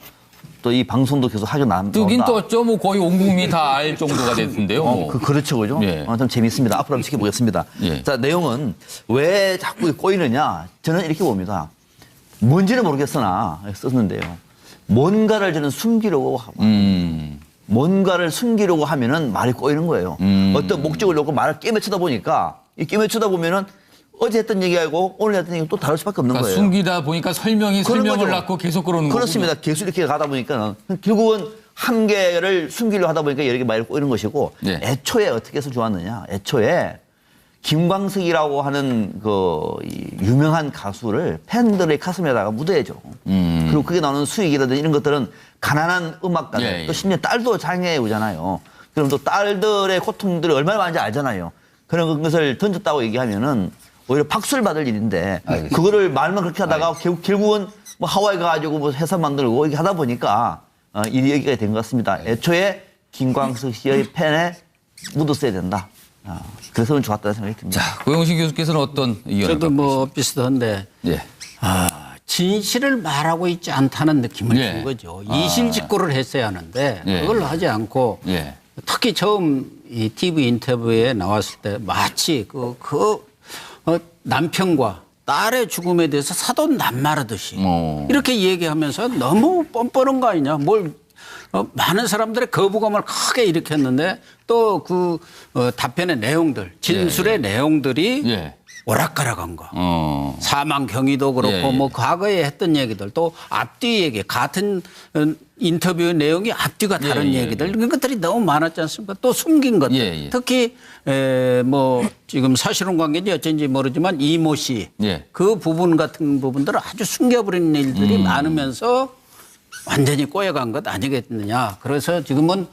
또 이 방송도 계속 하게 나온다. 뜨긴 떴죠. 뭐 거의 온 국민이 다 알 정도가 됐는데요. 그렇죠. 그죠? 좀 재밌습니다. 앞으로 한번 지켜보겠습니다. 자, 내용은 왜 자꾸 꼬이느냐. 저는 이렇게 봅니다. 뭔지는 모르겠으나 썼는데요. 뭔가를 저는 숨기려고 하고 뭔가를 숨기려고 하면은 말이 꼬이는 거예요. 어떤 목적을 놓고 말을 깨매치다 보니까 이 깨매치다 보면은 어제 했던 얘기하고 오늘 했던 얘기 또 다를 수밖에 없는 거예요. 숨기다 보니까 설명을 낳고 계속 그러는 거죠. 그렇습니다. 계속 이렇게 가다 보니까 결국은 한 개를 숨기려고 하다 보니까 여러 개 말이 꼬이는 것이고 애초에 어떻게 해서 좋았느냐. 애초에 김광석이라고 하는 이 유명한 가수를 팬들의 가슴에다가 묻어야죠. 그리고 그게 나오는 수익이라든지 이런 것들은 가난한 음악가들, 또 심지어 딸도 장애우잖아요. 그럼 또 딸들의 고통들이 얼마나 많은지 알잖아요. 그런 것을 던졌다고 얘기하면은 오히려 박수를 받을 일인데 그거를 말만 그렇게 하다가 결국은 뭐 하와이 가가지고 뭐 회사 만들고 이렇게 하다 보니까 일이 여기가 된 것 같습니다. 애초에 김광석 씨의 팬에 묻었어야 된다. 그래서 좋았다는 생각이 듭니다. 자, 고영신 교수께서는 어떤 의견을 저도 뭐 비슷한데 진실을 말하고 있지 않다는 느낌을 준 거죠. 이실직고를 했어야 하는데 그걸 하지 않고 특히 처음 이 TV 인터뷰에 나왔을 때 마치 남편과 딸의 죽음에 대해서 사돈 남말하듯이 이렇게 얘기하면서 너무 뻔뻔한 거 아니냐. 많은 사람들의 거부감을 크게 일으켰는데 또 답변의 내용들, 진술의 내용들이 오락가락한 거. 사망 경위도 그렇고 뭐 과거에 했던 얘기들 또 앞뒤 얘기 같은 인터뷰 내용이 앞뒤가 다른 얘기들 이런 것들이 너무 많았지 않습니까? 또 숨긴 것들. 특히 뭐 지금 사실혼 관계인지 어쩐지 모르지만 이모 씨 그 부분 같은 부분들을 아주 숨겨버리는 일들이 많으면서 완전히 꼬여간 것 아니겠느냐. 그래서 지금은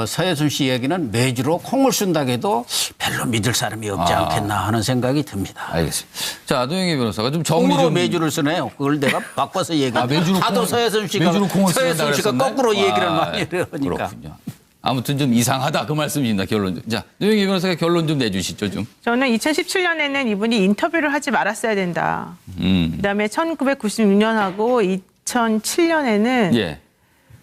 서혜순 씨 얘기는 매주로 콩을 쓴다고 해도 별로 믿을 사람이 없지 않겠나 하는 생각이 듭니다. 알겠습니다. 자, 노영희 변호사가 좀 정리 콩으로 좀. 매주를 쓰네요. 그걸 내가 바꿔서 얘기하면 매주로 하도 서혜순 씨가 거꾸로 얘기를 많이 하니까. 그렇군요. 아무튼 좀 이상하다 그 말씀입니다. 결론. 자, 노영희 변호사가 결론 좀 내주시죠 좀. 저는 2017년에는 이분이 인터뷰를 하지 말았어야 된다. 그다음에 1996년하고 2007년에는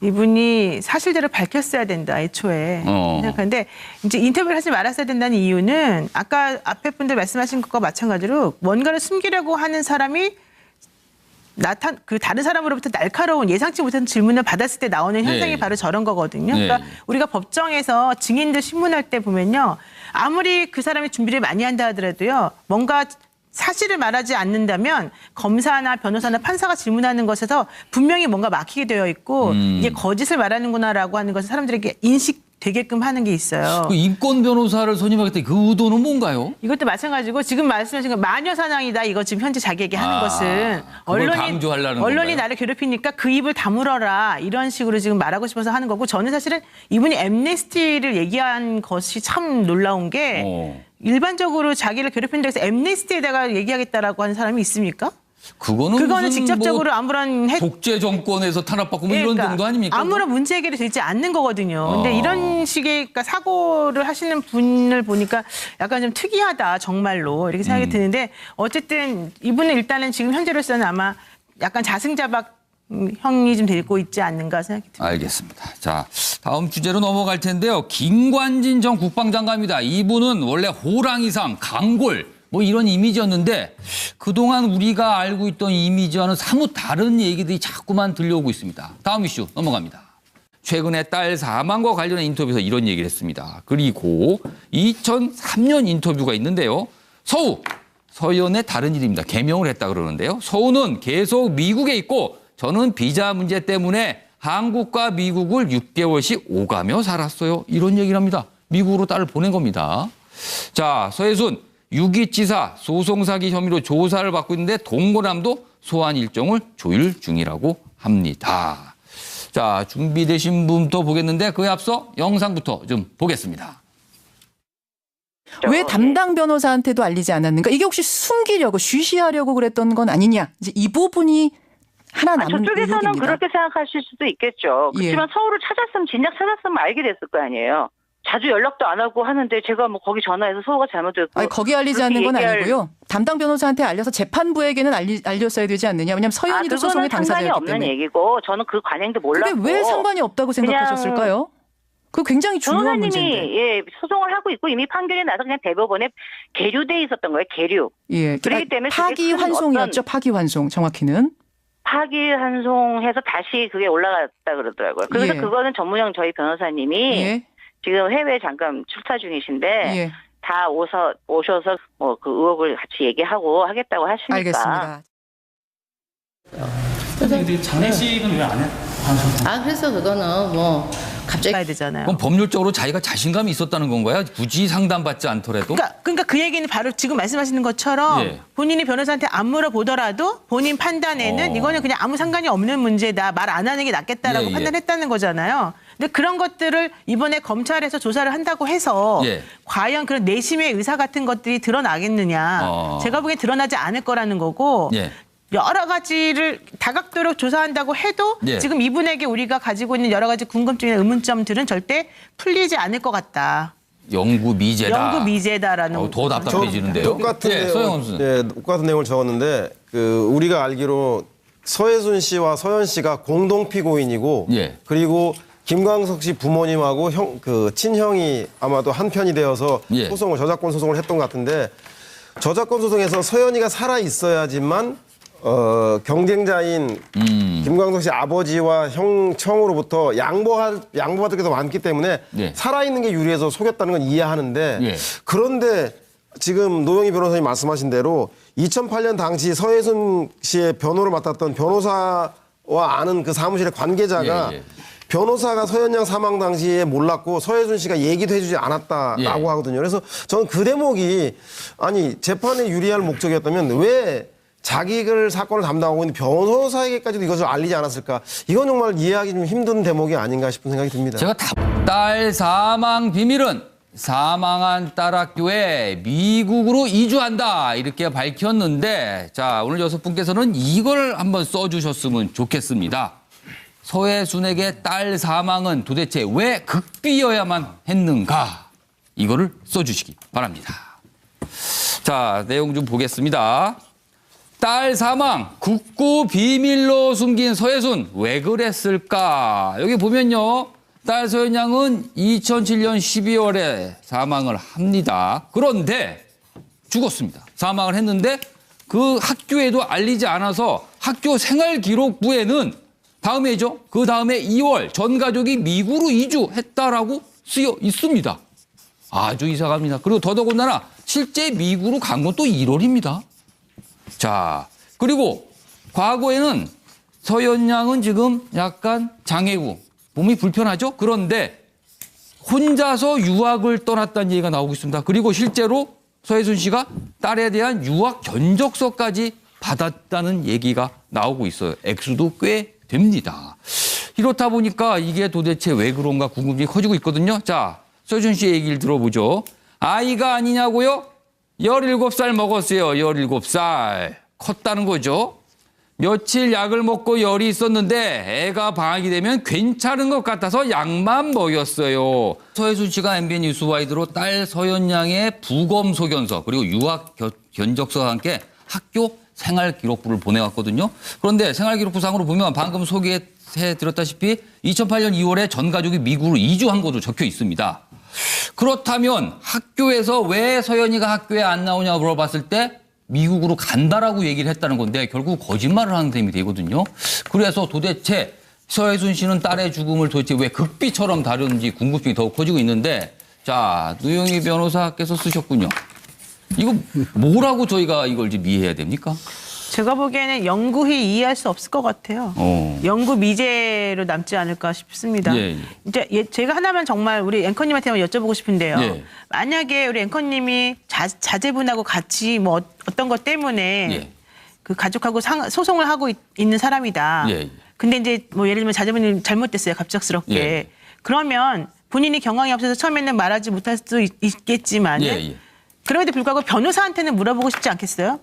이분이 사실대로 밝혔어야 된다, 애초에. 생각하는데, 이제 인터뷰를 하지 말았어야 된다는 이유는 아까 앞에 분들 말씀하신 것과 마찬가지로 뭔가를 숨기려고 하는 사람이 다른 사람으로부터 날카로운 예상치 못한 질문을 받았을 때 나오는 현상이 바로 저런 거거든요. 그러니까 우리가 법정에서 증인들 신문할 때 보면요. 아무리 그 사람이 준비를 많이 한다 하더라도요. 뭔가 사실을 말하지 않는다면 검사나 변호사나 판사가 질문하는 것에서 분명히 뭔가 막히게 되어 있고 이게 거짓을 말하는구나라고 하는 것을 사람들에게 인식되게끔 하는 게 있어요. 그 인권 변호사를 선임하겠다 그 의도는 뭔가요? 이것도 마찬가지고 지금 말씀하신 거 마녀 사냥이다. 이거 지금 현재 자기에게 하는 것은 언론이 나를 괴롭히니까 그 입을 다물어라. 이런 식으로 지금 말하고 싶어서 하는 거고 저는 사실은 이분이 앰네스티를 얘기한 것이 참 놀라운 게 일반적으로 자기를 괴롭힌다고 해서 앰네스티에다가 얘기하겠다라고 하는 사람이 있습니까? 그거는 직접적으로 아무런 독재 정권에서 탄압받고 뭐 이런 정도 아닙니까? 아무런 문제 해결이 되지 않는 거거든요. 근데 이런 식의 그러니까 사고를 하시는 분을 보니까 약간 좀 특이하다 정말로 이렇게 생각이 드는데 어쨌든 이분은 일단은 지금 현재로서는 아마 약간 자승자박 형이 좀 되고 있지 않는가 생각이 듭니다. 알겠습니다. 자, 다음 주제로 넘어갈 텐데요. 김관진 전 국방장관입니다. 이분은 원래 호랑이상, 강골 뭐 이런 이미지였는데 그동안 우리가 알고 있던 이미지와는 사뭇 다른 얘기들이 자꾸만 들려오고 있습니다. 다음 이슈 넘어갑니다. 최근에 딸 사망과 관련한 인터뷰에서 이런 얘기를 했습니다. 그리고 2003년 인터뷰가 있는데요. 서연의 다른 일입니다. 개명을 했다 그러는데요. 서우는 계속 미국에 있고 저는 비자 문제 때문에 한국과 미국을 6개월씩 오가며 살았어요. 이런 얘기를 합니다. 미국으로 딸을 보낸 겁니다. 자, 서혜순 유기치사 소송 사기 혐의로 조사를 받고 있는데 동거남도 소환 일정을 조율 중이라고 합니다. 자, 준비되신 분부터 보겠는데 그에 앞서 영상부터 좀 보겠습니다. 왜 담당 변호사한테도 알리지 않았는가? 이게 혹시 숨기려고 쉬쉬하려고 그랬던 건 아니냐? 이제 이 부분이 하나 남은 저쪽에서는 의혹입니다. 그렇게 생각하실 수도 있겠죠. 그렇지만 서울을 찾았으면 진작 찾았으면 알게 됐을 거 아니에요. 자주 연락도 안 하고 하는데 제가 뭐 거기 전화해서 서우가 잘못됐고. 아니, 거기 알리지 않는 건 아니고요. 담당 변호사한테 알려서 재판부에게는 알렸어야 되지 않느냐. 왜냐하면 서연이도 소송의 당사자였기 때문에. 상관이 없는 얘기고 저는 그 관행도 몰랐고. 근데 왜 상관이 없다고 생각하셨을까요? 그거 굉장히 중요한 문제인데. 변호사님이 소송을 하고 있고 이미 판결이 나서 그냥 대법원에 계류돼 있었던 거예요. 계류. 예, 그렇기 때문에 파기환송이었죠. 파기환송 정확히는. 파기환송해서 다시 그게 올라갔다 그러더라고요. 그래서 그거는 전문영 저희 변호사님이 지금 해외에 잠깐 출사 중이신데 다 오셔서 뭐 그 의혹을 같이 얘기하고 하겠다고 하시니까. 알겠습니다. 근데 장례식은 왜 안 하셨어요? 그래서 그거는 뭐 갑자기 가야 되잖아요. 그럼 법률적으로 자기가 자신감이 있었다는 건가요? 굳이 상담받지 않더라도? 그러니까 그 얘기는 바로 지금 말씀하시는 것처럼 예. 본인이 변호사한테 안 물어보더라도 본인 판단에는 이거는 그냥 아무 상관이 없는 문제다. 말 안 하는 게 낫겠다라고 예. 판단했다는 거잖아요. 근데 그런 것들을 이번에 검찰에서 조사를 한다고 해서 예. 과연 그런 내심의 의사 같은 것들이 드러나겠느냐. 제가 보기엔 드러나지 않을 거라는 거고 예. 여러 가지를 다각도로 조사한다고 해도 예. 지금 이분에게 우리가 가지고 있는 여러 가지 궁금증이나 의문점들은 절대 풀리지 않을 것 같다. 영구 미제다. 영구 미제다라는 더 답답해지는데요. 똑같은 똑같은 내용을 적었는데 우리가 알기로 서해순 씨와 서현 씨가 공동 피고인이고 그리고 김광석 씨 부모님하고 친형이 아마도 한 편이 되어서 저작권 소송을 했던 것 같은데 저작권 소송에서 서현이가 살아 있어야지만 경쟁자인 김광석 씨 아버지와 형으로부터 양보받을 게 더 많기 때문에 살아있는 게 유리해서 속였다는 건 이해하는데 그런데 지금 노영희 변호사님 말씀하신 대로 2008년 당시 서해순 씨의 변호를 맡았던 변호사와 아는 그 사무실의 관계자가 변호사가 서현 양 사망 당시에 몰랐고 서해순 씨가 얘기도 해주지 않았다라고 하거든요. 그래서 저는 그 대목이 아니 재판에 유리할 목적이었다면 왜 자기를 사건을 담당하고 있는 변호사에게까지도 이것을 알리지 않았을까? 이건 정말 이해하기 좀 힘든 대목이 아닌가 싶은 생각이 듭니다. 제가 딸 사망 비밀은 사망한 딸 학교에 미국으로 이주한다 이렇게 밝혔는데 자 오늘 6분께서는 이걸 한번 써주셨으면 좋겠습니다. 서해순에게 딸 사망은 도대체 왜 극비여야만 했는가 이거를 써주시기 바랍니다. 자 내용 좀 보겠습니다. 딸 사망 국고 비밀로 숨긴 서해순 왜 그랬을까? 여기 보면요. 딸 서현 양은 2007년 12월에 사망을 합니다. 그런데 죽었습니다. 사망을 했는데 그 학교에도 알리지 않아서 학교 생활기록부에는 다음 해죠. 그 다음에 2월 전 가족이 미국으로 이주했다라고 쓰여 있습니다. 아주 이상합니다. 그리고 더더군다나 실제 미국으로 간 건 또 1월입니다. 자, 그리고 과거에는 서현 양은 지금 약간 장애우, 몸이 불편하죠? 그런데 혼자서 유학을 떠났다는 얘기가 나오고 있습니다. 그리고 실제로 서해순 씨가 딸에 대한 유학 견적서까지 받았다는 얘기가 나오고 있어요. 액수도 꽤 됩니다. 이렇다 보니까 이게 도대체 왜 그런가 궁금증이 커지고 있거든요. 자, 서해순 씨의 얘기를 들어보죠. 아이가 아니냐고요? 17살 먹었어요. 17살. 컸다는 거죠. 며칠 약을 먹고 열이 있었는데 애가 방학이 되면 괜찮은 것 같아서 약만 먹였어요. 서해순 씨가 MBN 뉴스와이드로 딸 서현 양의 부검 소견서 그리고 유학 견적서와 함께 학교 생활기록부를 보내왔거든요. 그런데 생활기록부상으로 보면 방금 소개해드렸다시피 2008년 2월에 전 가족이 미국으로 이주한 것으로 적혀 있습니다. 그렇다면 학교에서 왜 서현이가 학교에 안 나오냐고 물어봤을 때 미국으로 간다라고 얘기를 했다는 건데 결국 거짓말을 하는 셈이 되거든요. 그래서 도대체 서해순 씨는 딸의 죽음을 도대체 왜 극비처럼 다루는지 궁금증이 더욱 커지고 있는데 자, 노영희 변호사께서 쓰셨군요. 이거 뭐라고 저희가 이걸 지금 이해해야 됩니까? 제가 보기에는 영구히 이해할 수 없을 것 같아요. 영구 미제로 남지 않을까 싶습니다. 이제 제가 하나만 정말 우리 앵커님한테만 여쭤보고 싶은데요. 만약에 우리 앵커님이 자제분하고 같이 뭐 어떤 것 때문에 그 가족하고 소송을 하고 있는 사람이다. 근데 이제 뭐 예를 들면 자제분이 잘못됐어요. 갑작스럽게. 그러면 본인이 경황이 없어서 처음에는 말하지 못할 수도 있겠지만 그럼에도 불구하고 변호사한테는 물어보고 싶지 않겠어요?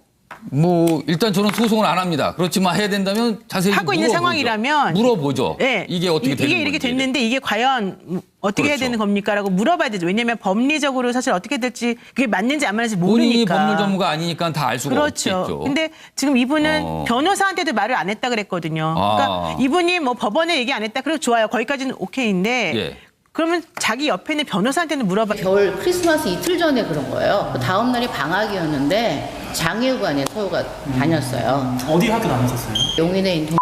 뭐 일단 저는 소송을 안 합니다. 그렇지만 해야 된다면 자세히 하고 있는 상황이라면 물어보죠. 네. 이게 어떻게 되는 이게 이렇게 됐는데 이게 과연 어떻게 해야 되는 겁니까라고 물어봐야 되죠. 왜냐하면 법리적으로 사실 어떻게 될지 그게 맞는지 안 맞는지 모르니까. 본인이 법률 전문가 아니니까 다 알 수가 없겠죠. 그렇죠. 근데 지금 이분은 변호사한테도 말을 안 했다 그랬거든요. 그러니까 이분이 뭐 법원에 얘기 안 했다. 그래도 좋아요. 거기까지는 오케이인데 그러면 자기 옆에 있는 변호사한테는 물어봐. 겨울 크리스마스 이틀 전에 그런 거예요. 그 다음 날이 방학이었는데 장애우관에 서우가 다녔어요. 어디 학교 다녔었어요? 용인에 있는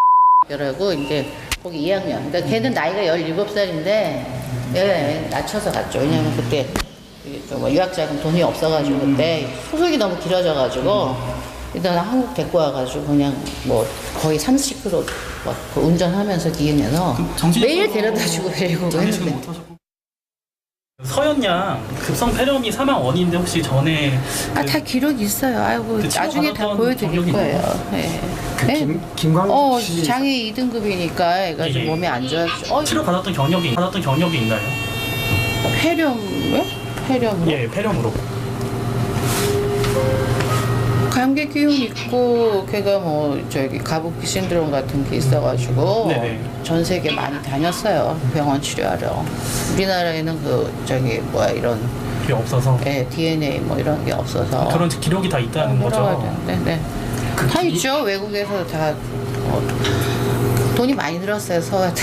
라고 이제 거기 2학년. 그러니까 걔는 나이가 17살인데 낮춰서 갔죠. 왜냐면 그때 유학자금 돈이 없어가지고 그때 소속이 너무 길어져가지고 일단 한국 데리고 와가지고 그냥 뭐 거의 30km 막 그 운전하면서 기흥에서 매일 데려다주고 데리고 했는데. 서현 양 급성 폐렴이 사망 원인인데 혹시 전에 다 기록이 있어요. 아이고 그 나중에 다 치료받았던 보여드릴 경력이 거예요. 있나요? 네. 김광석 씨 장애 2등급이니까 애가 좀 몸이 안 좋았죠. 치료 받았던 경력이 있나요? 폐렴? 폐렴으로? 예, 폐렴으로. 감기 기운 있고 걔가 뭐 저기 가부키 신드롬 같은 게 있어가지고 네네. 전 세계 많이 다녔어요. 병원 치료하러. 우리나라에는 이런 게 없어서. 네, DNA 뭐 이런 게 없어서. 그런 기록이 다 있다는 거죠. 네. 다 있죠. 외국에서 다 돈이 많이 들었어요. 서한테.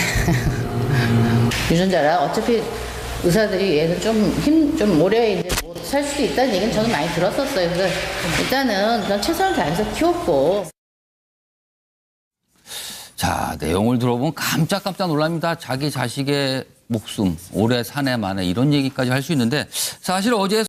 유전자라 어차피 의사들이 얘는 좀 오래 이제 살 수도 있다는 얘기는 저는 많이 들었었어요. 그래서 일단은 그냥 최선을 다해서 키웠고. 자, 내용을 들어보면 깜짝깜짝 놀랍니다. 자기 자식의 목숨, 오래 사내 만에 이런 얘기까지 할 수 있는데 사실 어제